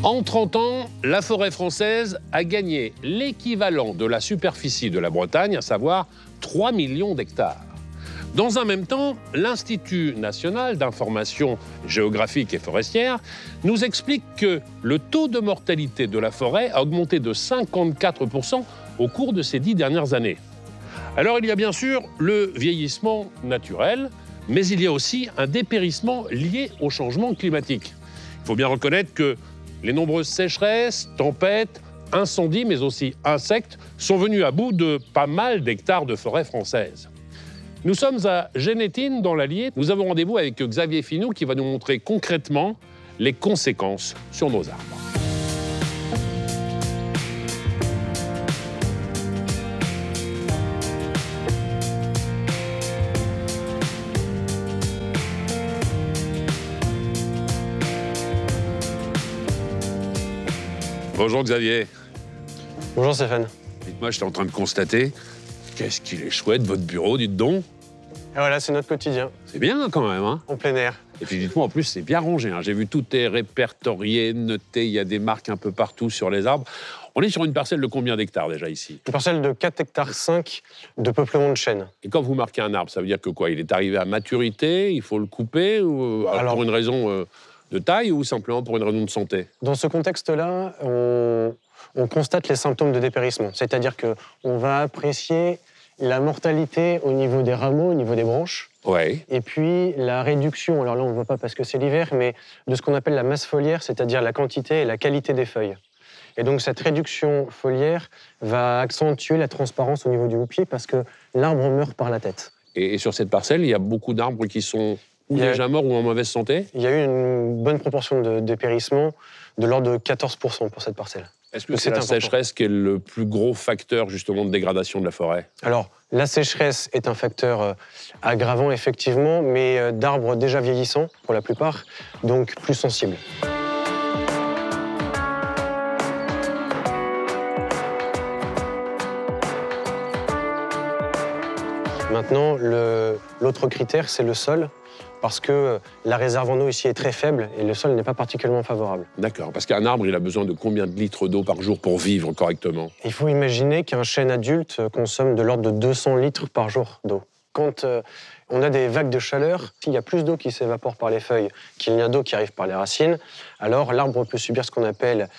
En 30 ans, la forêt française a gagné l'équivalent de la superficie de la Bretagne, à savoir 3 millions d'hectares. Dans un même temps, l'Institut national d'information géographique et forestière nous explique que le taux de mortalité de la forêt a augmenté de 54% au cours de ces 10 dernières années. Alors il y a bien sûr le vieillissement naturel, mais il y a aussi un dépérissement lié au changement climatique. Il faut bien reconnaître que les nombreuses sécheresses, tempêtes, incendies, mais aussi insectes sont venus à bout de pas mal d'hectares de forêt française. Nous sommes à Génétine, dans l'Allier. Nous avons rendez-vous avec Xavier Finou qui va nous montrer concrètement les conséquences sur nos arbres. Bonjour Xavier. Bonjour Stéphane. Dites-moi, j'étais en train de constater, qu'est-ce qu'il est chouette votre bureau, dites donc. Et voilà, c'est notre quotidien. C'est bien quand même, hein. En plein air. Et puis dites-moi, en plus, c'est bien rangé, hein. J'ai vu tout est répertorié, noté, il y a des marques un peu partout sur les arbres. On est sur une parcelle de combien d'hectares déjà ici? Une parcelle de 4,5 hectares de peuplement de chênes. Et quand vous marquez un arbre, ça veut dire que quoi? Il est arrivé à maturité, il faut le couper, ou alors pour une raison de taille ou simplement pour une raison de santé? Dans ce contexte-là, on constate les symptômes de dépérissement. C'est-à-dire qu'on va apprécier la mortalité au niveau des rameaux, au niveau des branches. Ouais. Et puis la réduction, alors là on ne voit pas parce que c'est l'hiver, mais de ce qu'on appelle la masse foliaire, c'est-à-dire la quantité et la qualité des feuilles. Et donc cette réduction foliaire va accentuer la transparence au niveau du houppier parce que l'arbre meurt par la tête. Et sur cette parcelle, il y a beaucoup d'arbres qui sont ou déjà morts ou en mauvaise santé? Il y a eu une bonne proportion de dépérissement, de l'ordre de 14% pour cette parcelle. Est-ce que c'est la sécheresse qui est le plus gros facteur justement de dégradation de la forêt? Alors, la sécheresse est un facteur aggravant effectivement, mais d'arbres déjà vieillissants pour la plupart, donc plus sensibles. Maintenant, l'autre critère, c'est le sol, parce que la réserve en eau ici est très faible et le sol n'est pas particulièrement favorable. D'accord, parce qu'un arbre, il a besoin de combien de litres d'eau par jour pour vivre correctement? Il faut imaginer qu'un chêne adulte consomme de l'ordre de 200 litres par jour d'eau. Quand on a des vagues de chaleur, s'il y a plus d'eau qui s'évapore par les feuilles qu'il n'y a d'eau qui arrive par les racines, alors l'arbre peut subir ce qu'on appelle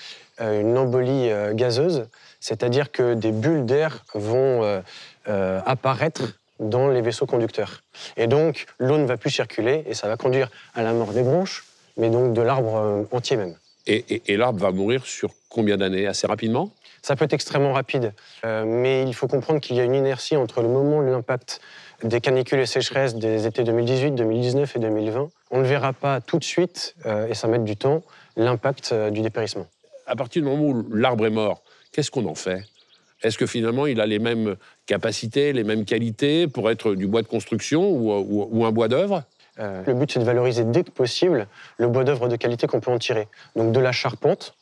une embolie gazeuse, c'est-à-dire que des bulles d'air vont apparaître dans les vaisseaux conducteurs. Et donc, l'eau ne va plus circuler et ça va conduire à la mort des branches, mais donc de l'arbre entier même. Et l'arbre va mourir sur combien d'années? Assez rapidement? Ça peut être extrêmement rapide, mais il faut comprendre qu'il y a une inertie entre le moment de l'impact des canicules et sécheresses des étés 2018, 2019 et 2020. On ne verra pas tout de suite, et ça met du temps, l'impact du dépérissement. À partir du moment où l'arbre est mort, qu'est-ce qu'on en fait? Est-ce que finalement, il a les mêmes capacités, les mêmes qualités pour être du bois de construction ou un bois d'œuvre? Le but, c'est de valoriser dès que possible le bois d'œuvre de qualité qu'on peut en tirer. Donc de la charpente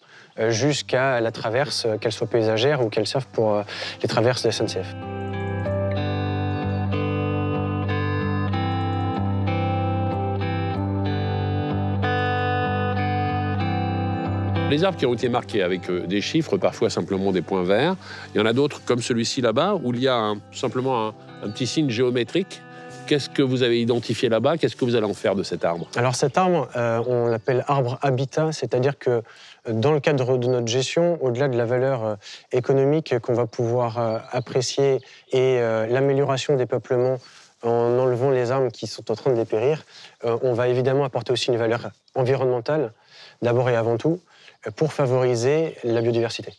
jusqu'à la traverse, qu'elle soit paysagère ou qu'elle serve pour les traverses de la SNCF. Les arbres qui ont été marqués avec des chiffres, parfois simplement des points verts. Il y en a d'autres, comme celui-ci là-bas, où il y a simplement un petit signe géométrique. Qu'est-ce que vous avez identifié là-bas? Qu'est-ce que vous allez en faire de cet arbre? Alors cet arbre, on l'appelle arbre habitat, c'est-à-dire que dans le cadre de notre gestion, au-delà de la valeur économique qu'on va pouvoir apprécier et l'amélioration des peuplements en enlevant les arbres qui sont en train de dépérir, on va évidemment apporter aussi une valeur environnementale, d'abord et avant tout, pour favoriser la biodiversité.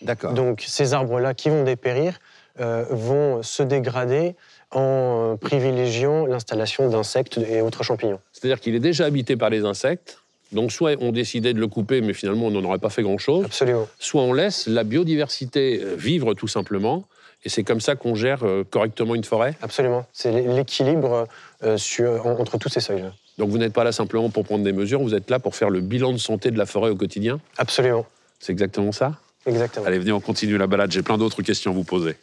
D'accord. Donc ces arbres-là qui vont dépérir vont se dégrader en privilégiant l'installation d'insectes et autres champignons. C'est-à-dire qu'il est déjà habité par les insectes, donc soit on décidait de le couper, mais finalement on n'en aurait pas fait grand-chose. Absolument. Soit on laisse la biodiversité vivre tout simplement, et c'est comme ça qu'on gère correctement une forêt? Absolument. C'est l'équilibre entre tous ces seuils-là. Donc vous n'êtes pas là simplement pour prendre des mesures, vous êtes là pour faire le bilan de santé de la forêt au quotidien? Absolument. C'est exactement ça? Exactement. Allez, venez, on continue la balade, j'ai plein d'autres questions à vous poser.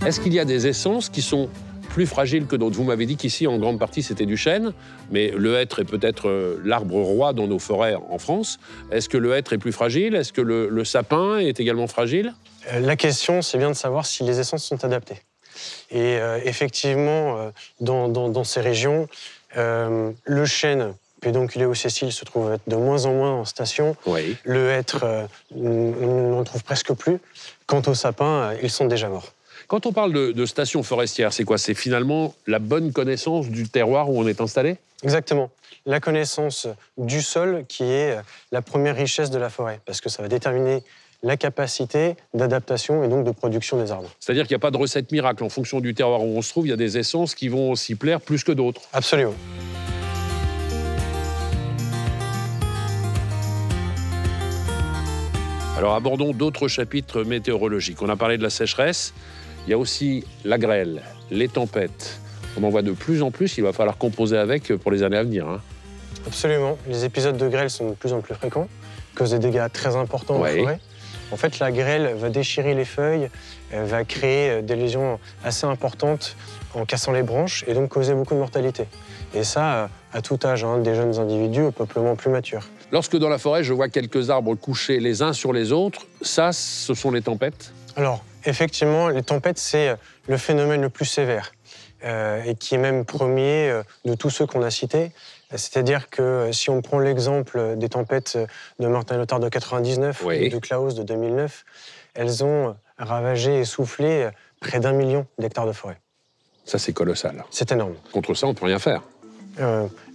Est-ce qu'il y a des essences qui sont plus fragiles que d'autres? Vous m'avez dit qu'ici, en grande partie, c'était du chêne, mais le hêtre est peut-être l'arbre roi dans nos forêts en France. Est-ce que le hêtre est plus fragile? Est-ce que le sapin est également fragile? La question, c'est bien de savoir si les essences sont adaptées. Et effectivement, dans ces régions, le chêne, pédonculé ou sessile, se trouve de moins en moins en station. Oui. Le hêtre, on n'en trouve presque plus. Quant aux sapins, ils sont déjà morts. Quand on parle de station forestière, c'est quoi? C'est finalement la bonne connaissance du terroir où on est installé? Exactement. La connaissance du sol qui est la première richesse de la forêt, parce que ça va déterminer la capacité d'adaptation et donc de production des arbres. C'est-à-dire qu'il n'y a pas de recette miracle. En fonction du terroir où on se trouve, il y a des essences qui vont s'y plaire plus que d'autres. Absolument. Alors abordons d'autres chapitres météorologiques. On a parlé de la sécheresse, il y a aussi la grêle, les tempêtes. On en voit de plus en plus, il va falloir composer avec pour les années à venir. Absolument. Les épisodes de grêle sont de plus en plus fréquents, causent des dégâts très importants en forêt. En fait, la grêle va déchirer les feuilles, va créer des lésions assez importantes en cassant les branches et donc causer beaucoup de mortalité. Et ça, à tout âge, des jeunes individus au peuplement plus mature. Lorsque dans la forêt, je vois quelques arbres couchés les uns sur les autres, ça, ce sont les tempêtes? Alors, effectivement, les tempêtes, c'est le phénomène le plus sévère et qui est même premier de tous ceux qu'on a cités. C'est-à-dire que si on prend l'exemple des tempêtes de Martin Lothar de 99 ou de Klaus de 2009, elles ont ravagé et soufflé près d'1 million d'hectares de forêt. Ça, c'est colossal. C'est énorme. Contre ça, on ne peut rien faire.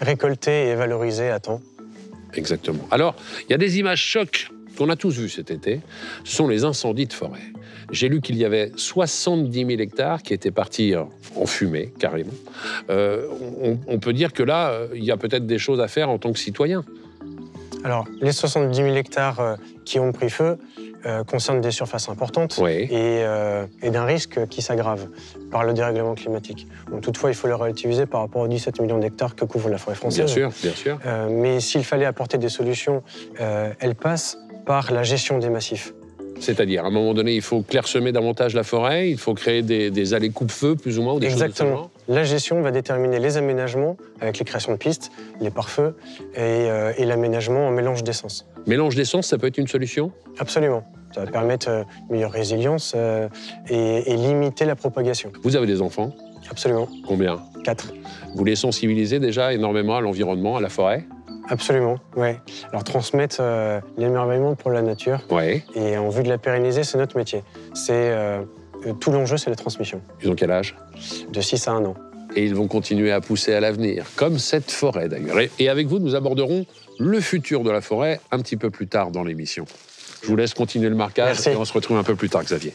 Récolter et valoriser à temps. Exactement. Alors, il y a des images chocs qu'on a tous vues cet été. Ce sont les incendies de forêt. J'ai lu qu'il y avait 70 000 hectares qui étaient partis en fumée, carrément. On peut dire que là, il y a peut-être des choses à faire en tant que citoyen. Alors, les 70 000 hectares qui ont pris feu concernent des surfaces importantes et d'un risque qui s'aggrave par le dérèglement climatique. Bon, toutefois, il faut le relativiser par rapport aux 17 millions d'hectares que couvre la forêt française. Bien sûr, bien sûr. Mais s'il fallait apporter des solutions, elles passent par la gestion des massifs. C'est-à-dire, à un moment donné, il faut clairsemer davantage la forêt, il faut créer des allées coupe-feu, plus ou moins, ou des choses de ce genre. La gestion va déterminer les aménagements avec les créations de pistes, les pare-feux et l'aménagement en mélange d'essence. Mélange d'essence, ça peut être une solution? Absolument. Ça va permettre une meilleure résilience et limiter la propagation. Vous avez des enfants? Absolument. Combien? 4. Vous les sensibilisez déjà énormément à l'environnement, à la forêt? Absolument, oui. Alors transmettre l'émerveillement pour la nature et en vue de la pérenniser, c'est notre métier. Tout l'enjeu, c'est la transmission. Ils ont quel âge? De 6 à 1 an. Et ils vont continuer à pousser à l'avenir, comme cette forêt d'ailleurs. Et avec vous, nous aborderons le futur de la forêt un petit peu plus tard dans l'émission. Je vous laisse continuer le marquage et on se retrouve un peu plus tard, Xavier.